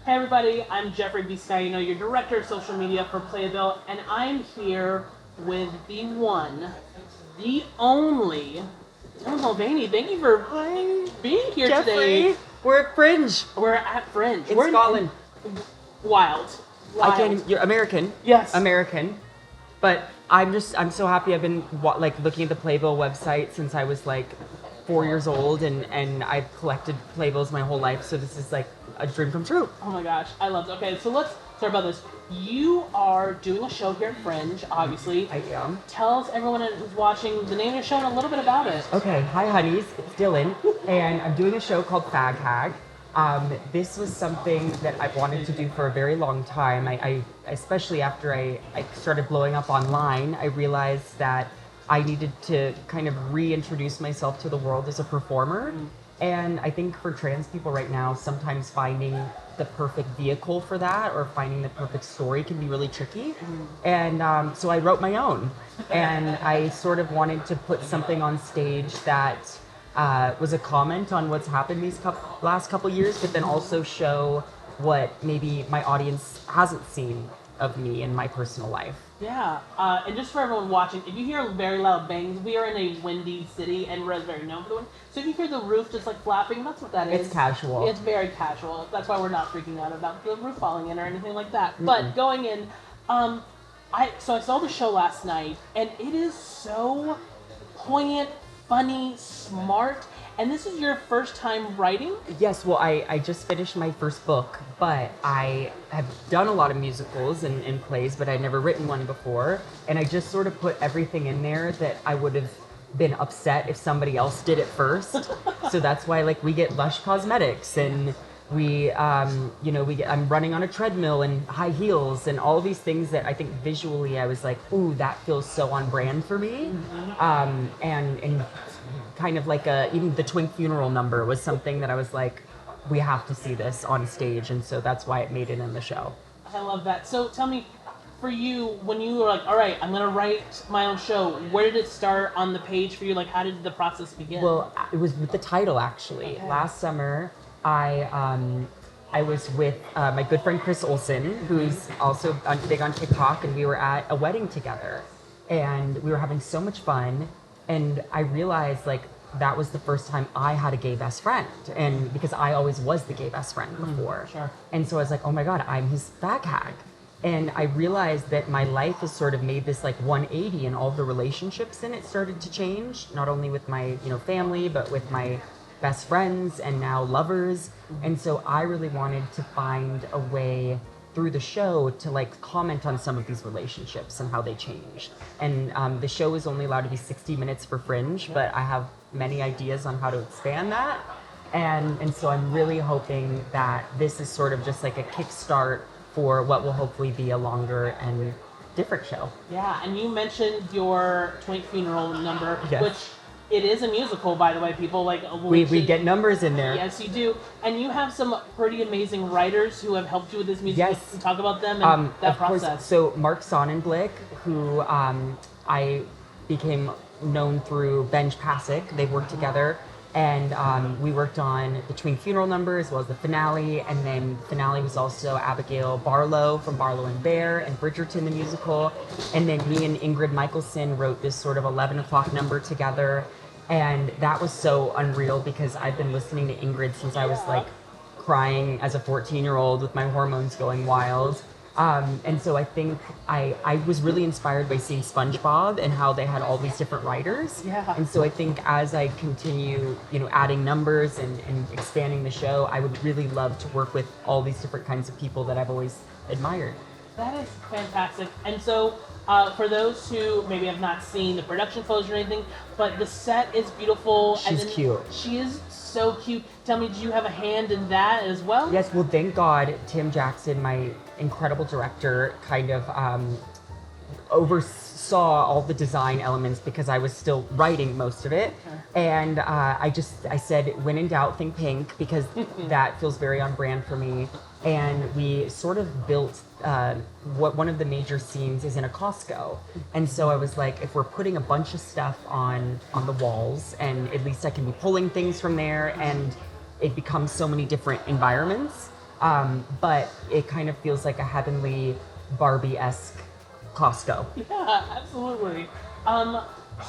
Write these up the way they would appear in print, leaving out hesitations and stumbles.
Hey everybody, I'm Jeffrey Vizcaino, your director of social media for Playbill, and I'm here with the one, the only, Dylan Mulvaney. Thank you for being here today. We're at Fringe We're at Fringe. in Scotland. Wild. I can't. You're American. Yes. American. But I'm so happy. I've been looking at the Playbill website since I was like 4 years old, and I've collected playbills my whole life. So this is like a dream come true. Oh my gosh, I love it. Okay, so let's start about this. You are doing a show here at Fringe, obviously. I am. Tell us, everyone who's watching, the name of your show and a little bit about it. Okay, hi honeys, it's Dylan, and I'm doing a show called FAGHAG. This was something that I've wanted to do for a very long time. I especially after I started blowing up online, I realized that I needed to kind of reintroduce myself to the world as a performer. And I think for trans people right now, sometimes finding the perfect vehicle for that or finding the perfect story can be really tricky. And so I wrote my own. And I sort of wanted to put something on stage that was a comment on what's happened these last couple years, but then also show what maybe my audience hasn't seen of me in my personal life. Yeah, and just for everyone watching, if you hear very loud bangs, we are in a windy city, and we're very known for the wind. So if you hear the roof just like flapping, that's what that is. It's casual. It's very casual. That's why we're not freaking out about the roof falling in or anything like that. But going in, I saw the show last night, and it is so poignant, funny, smart. And this is your first time writing? Yes, well, I just finished my first book, but I have done a lot of musicals and plays, but I'd never written one before. And I just sort of put everything in there that I would have been upset if somebody else did it first. So that's why, like, we get Lush Cosmetics, and I'm running on a treadmill and high heels and all these things that I think visually I was like, ooh, that feels so on brand for me. And kind of like even the Twink funeral number was something that I was like, we have to see this on stage, and so that's why it made it in the show. I love that. So tell me, for you, when you were like, all right, I'm gonna write my own show, where did it start on the page for you? Like, how did the process begin? Well, it was with the title, actually. Okay. Last summer, I was with my good friend Chris Olsen, who's also big on TikTok, and we were at a wedding together, and we were having so much fun. And I realized, like, that was the first time I had a gay best friend, and because I always was the gay best friend before. Sure. And so I was like, oh my God, I'm his fag hag. And I realized that my life has sort of made this like 180, and all the relationships in it started to change, not only with my family, but with my best friends and now lovers. And so I really wanted to find a way through the show to like comment on some of these relationships and how they changed. And the show is only allowed to be 60 minutes for Fringe, but I have many ideas on how to expand that. And so I'm really hoping that this is sort of just like a kickstart for what will hopefully be a longer and different show. Yeah, and you mentioned your Twink funeral number, Yes. which it is a musical, by the way, people. Like We get numbers in there. Yes, you do. And you have some pretty amazing writers who have helped you with this musical. Yes. Talk about them and that of process. course, so Mark Sonnenblick, who I became known through Benj Pasek. They worked together, and we worked on the Twink funeral number as well as the finale. And then the finale was also Abigail Barlow from Barlow and Bear and Bridgerton the musical. And then me and Ingrid Michaelson wrote this sort of 11 o'clock number together. And that was so unreal because I've been listening to Ingrid since I was like crying as a 14-year-old with my hormones going wild. And so I think I was really inspired by seeing SpongeBob and how they had all these different writers. Yeah. And so I think as I continue, adding numbers and expanding the show, I would really love to work with all these different kinds of people that I've always admired. That is fantastic. And so, for those who maybe have not seen the production photos or anything, but the set is beautiful. She's cute. She is so cute. Tell me, did you have a hand in that as well? Yes, well, thank God Tim Jackson, my incredible director, kind of oversaw all the design elements because I was still writing most of it. Sure. And I said, when in doubt, think pink, because that feels very on brand for me. And we sort of built what one of the major scenes is in a Costco. And so I was like, if we're putting a bunch of stuff on the walls, and at least I can be pulling things from there, and it becomes so many different environments. But it kind of feels like a heavenly Barbie-esque Costco. Yeah, absolutely.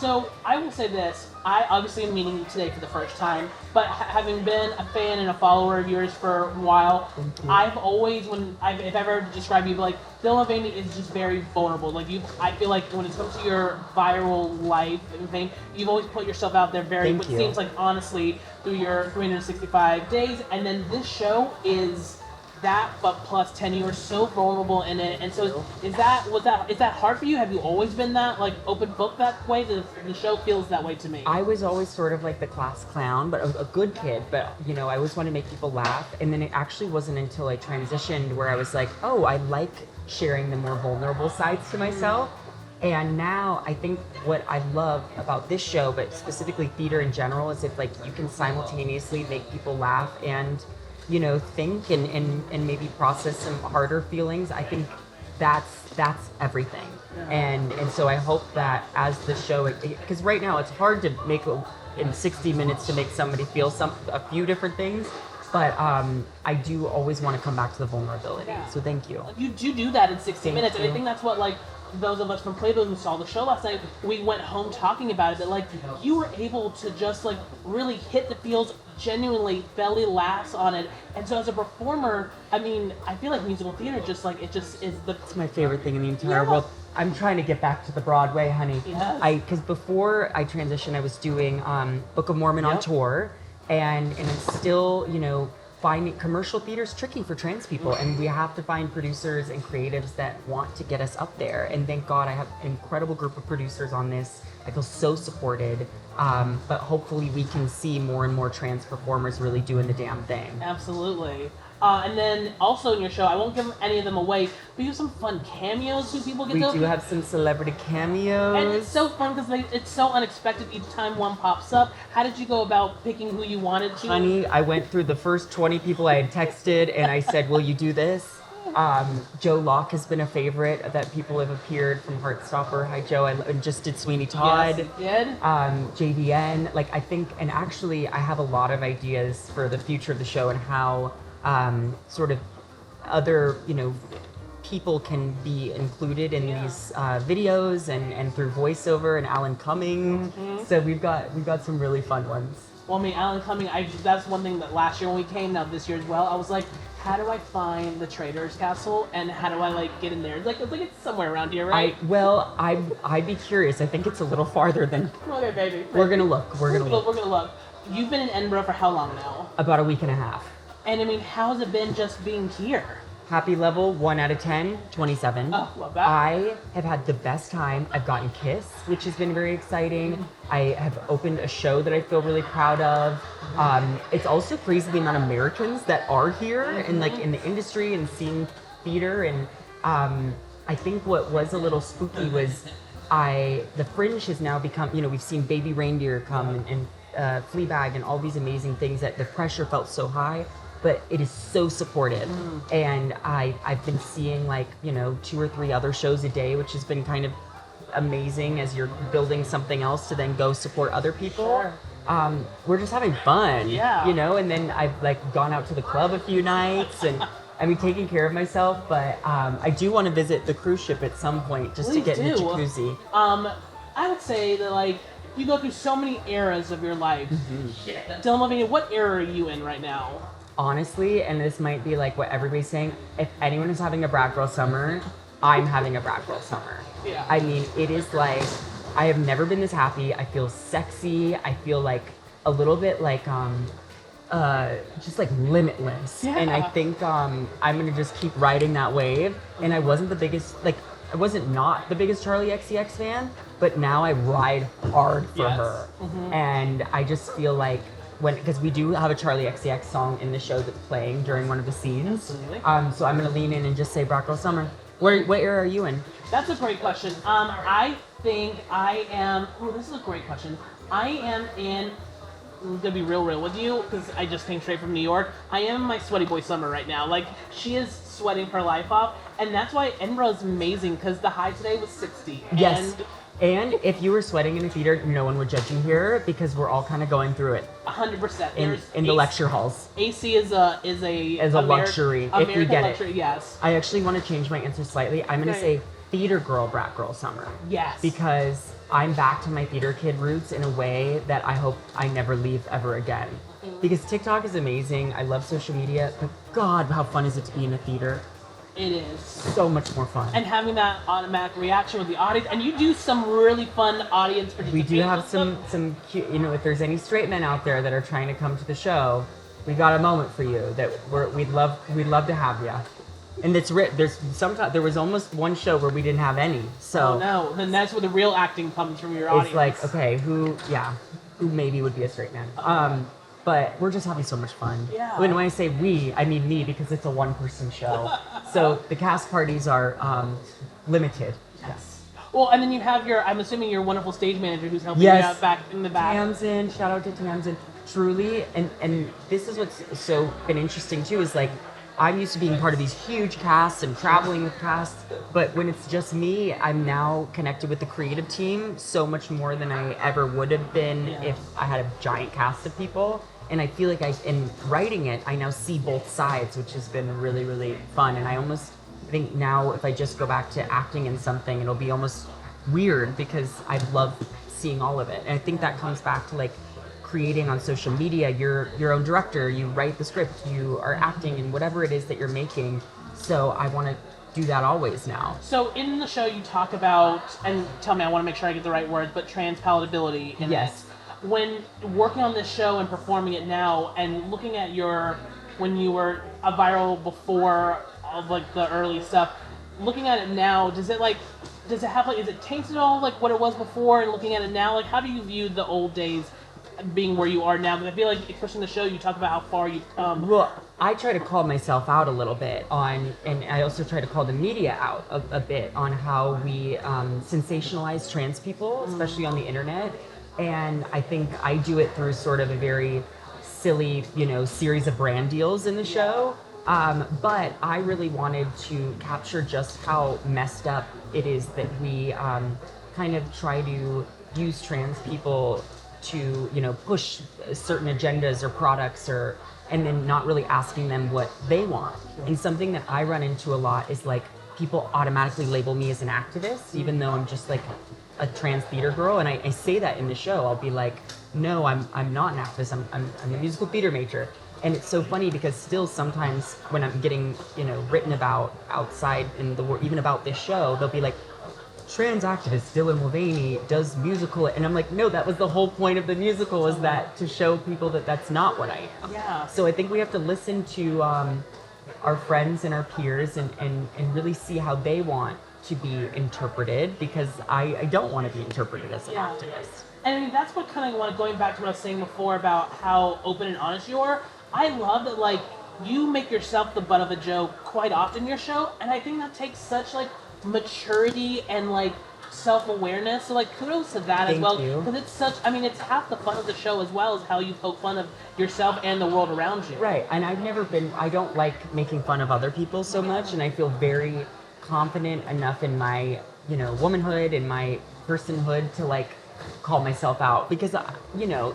So I will say this: I obviously am meeting you today for the first time, but having been a fan and a follower of yours for a while, I've always, if I've ever described you, like Dylan Mulvaney is just very vulnerable. Like I feel like when it comes to your viral life and fame, you've always put yourself out there very. Thank you. Seems like honestly through your 365 days, and then this show is that, but plus 10, you are so vulnerable in it. And so is that hard for you? Have you always been that like open book that way? The show feels that way to me. I was always sort of like the class clown, but a good kid. But I always want to make people laugh. And then it actually wasn't until I transitioned where I was like, oh, I like sharing the more vulnerable sides to myself. And now I think what I love about this show, but specifically theater in general, is if like you can simultaneously make people laugh and think and maybe process some harder feelings. I think that's everything. And so I hope that as the show, because right now it's hard to make in 60 minutes to make somebody feel a few different things. But I do always want to come back to the vulnerability. Yeah. So thank you. You do that in 60 minutes, you. And I think that's what those of us from Playbill who saw the show last night, we went home talking about it, that you were able to just really hit the feels, genuinely belly laughs on it. And so as a performer, I mean, I feel like musical theater it just is it's my favorite thing in the entire world. I'm trying to get back to the Broadway, honey. Yes. Because before I transitioned, I was doing Book of Mormon on tour, and I'm still, finding commercial theater is tricky for trans people, and we have to find producers and creatives that want to get us up there. And thank God I have an incredible group of producers on this. I feel so supported. But hopefully we can see more and more trans performers really doing the damn thing. Absolutely. And then also in your show, I won't give any of them away, but you have some fun cameos who people get to... We do have some celebrity cameos. And it's so fun because it's so unexpected each time one pops up. How did you go about picking who you wanted to? Honey, I went through the first 20 people I had texted and I said, will you do this? Joe Locke has been a favorite that people have appeared from Heartstopper. Hi, Joe. I just did Sweeney Todd. Yes, you did. JVN. I think, and actually I have a lot of ideas for the future of the show and how sort of other, people can be included in these videos and through voiceover, and Alan Cumming. Mm-hmm. So we've got some really fun ones. Well, I mean, Alan Cumming, that's one thing that last year when we came, now this year as well, I was like, how do I find the Trader's Castle, and how do I get in there? It's somewhere around here, right? I'd be curious. I think it's a little farther than. Okay, baby. We're gonna look. We're gonna look. You've been in Edinburgh for how long now? About a week and a half. And I mean, how's it been just being here? Happy level 1 out of 10, 27. Oh, love that. I have had the best time. I've gotten kissed, which has been very exciting. I have opened a show that I feel really proud of. It's also crazy the amount of Americans that are here and in the industry and seeing theater. And I think what was a little spooky was the Fringe has now become, we've seen Baby Reindeer come and Fleabag and all these amazing things that the pressure felt so high. But it is so supportive. And I've been seeing 2 or 3 other shows a day, which has been kind of amazing as you're building something else to then go support other people. Sure. We're just having fun, yeah. And then I've gone out to the club a few nights and taking care of myself. But I do want to visit the cruise ship at some point just to get in the jacuzzi. I would say that you go through so many eras of your life. Mm-hmm. Dylan Mulvaney, what era are you in right now? Honestly, and this might be what everybody's saying, if anyone is having a Brat Girl summer, I'm having a Brat Girl summer. Yeah. I mean, it is I have never been this happy. I feel sexy. I feel a little bit just limitless. Yeah. And I think I'm gonna just keep riding that wave. And I wasn't the biggest, I wasn't not the biggest Charlie XCX fan, but now I ride hard for her. Mm-hmm. And I just feel because we do have a Charlie XCX song in the show that's playing during one of the scenes. Absolutely. So I'm gonna lean in and just say Brat Girl Summer. What era are you in? That's a great question. I think I am. Oh, this is a great question. I am in. I'm gonna be real with you because I just came straight from New York. I am in my sweaty boy summer right now. She is sweating her life off, and that's why Edinburgh is amazing because the high today was 60. Yes. And And if you were sweating in a theater, no one would judge you here because we're all kind of going through it 100%. in the lecture halls. AC is a luxury, if we American get luxury, it. Yes. I actually want to change my answer slightly. I'm going to say theater girl, brat girl summer. Yes. Because I'm back to my theater kid roots in a way that I hope I never leave ever again. Because TikTok is amazing. I love social media, but God, how fun is it to be in a theater? It is. So much more fun. And having that automatic reaction with the audience, and you do some really fun audience participation. We do have some cute, if there's any straight men out there that are trying to come to the show, we got a moment for you that we'd love to have you. And there was almost one show where we didn't have any. So oh no, then that's where the real acting comes from your audience. It's like, okay, who maybe would be a straight man. But we're just having so much fun. Yeah. When I say we, I mean me, because it's a one-person show. So the cast parties are limited. Yes. Well, and then you have I'm assuming your wonderful stage manager who's helping you out back in the back. Tamsin, shout out to Tamsin. Truly, and this is what's so been interesting too, is like, I'm used to being part of these huge casts and traveling with casts, but when it's just me, I'm now connected with the creative team so much more than I ever would have been if I had a giant cast of people. And I feel like in writing it, I now see both sides, which has been really, really fun. And I think now if I just go back to acting in something, it'll be almost weird because I love seeing all of it. And I think that comes back to like creating on social media. You're your own director, you write the script, you are acting in whatever it is that you're making. So I want to do that always now. So in the show you talk about, and tell me, I want to make sure I get the right words, but transpalatability in it. When working on this show and performing it now, and looking at when you were a viral before all of like the early stuff, looking at it now, is it tainted all like what it was before, and looking at it now, like how do you view the old days being where you are now? Because I feel like, especially in the show, you talk about how far you've come. Well, I try to call myself out a little bit and I also try to call the media out a bit on how we sensationalize trans people, especially on the internet. And I think I do it through sort of a very silly, series of brand deals in the show. But I really wanted to capture just how messed up it is that we kind of try to use trans people to, push certain agendas or products and then not really asking them what they want. And something that I run into a lot is like people automatically label me as an activist, even though I'm just like a trans theater girl. And I say that in the show. I'll be like, no, I'm not an activist. I'm a musical theater major. And it's so funny because still sometimes when I'm getting, written about outside in the world, even about this show, they'll be like, trans activist Dylan Mulvaney does musical, and I'm like, no, that was the whole point of the musical, is that to show people that that's not what I am. Yeah. So I think we have to listen to our friends and our peers and really see how they want to be interpreted, because I don't want to be interpreted as an activist. And I mean, that's what kind of going back to what I was saying before about how open and honest you are. I love that, like, you make yourself the butt of a joke quite often in your show, and I think that takes such like maturity and like self-awareness, so like kudos to that as well, because it's half the fun of the show as well as how you poke fun of yourself and the world around you. Right. And I don't like making fun of other people so much, and I feel very confident enough in my womanhood and my personhood to like call myself out, because there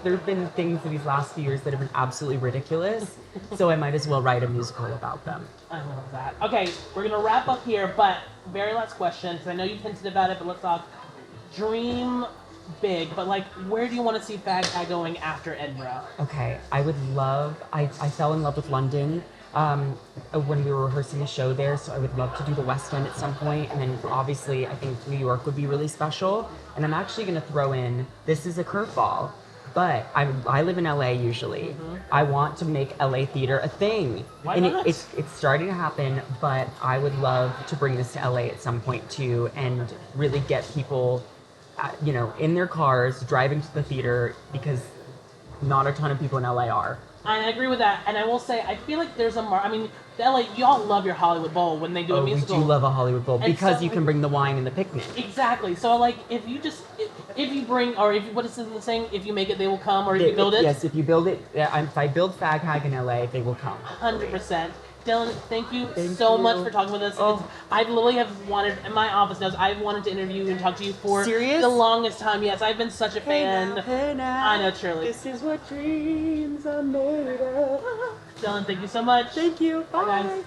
have been things in these last few years that have been absolutely ridiculous, so I might as well write a musical about them. I love that. Okay, we're gonna wrap up here, but very last question, because I know you've hinted about it, but let's talk dream big, but like, where do you want to see FAGHAG going after Edinburgh? Okay, I fell in love with London when we were rehearsing a show there, so I would love to do the West End at some point, and then obviously I think New York would be really special. And I'm actually going to throw in, this is a curveball, but I live in LA usually. Mm-hmm. I want to make LA theater a thing. Why and not? It's starting to happen, but I would love to bring this to LA at some point too, and really get people in their cars driving to the theater, because not a ton of people in LA are. And I agree with that. And I will say, I feel like there's LA, y'all love your Hollywood Bowl when they do a musical. We do love a Hollywood Bowl, because you can bring the wine and the picnic. Exactly. So like, if you bring, or what is the saying? If you make it, they will come, or if you build it. Yes, if you build it. If I build FAGHAG in LA, they will come. 100%. Dylan, thank you Thank so you. much for talking with us. Oh. I literally have wanted, and my office knows, I've wanted to interview you and talk to you for Serious? the longest time. Yes, I've been such a fan. Hey now. I know, truly. This is what dreams are made of. Dylan, thank you so much. Thank you. Bye, Bye. guys.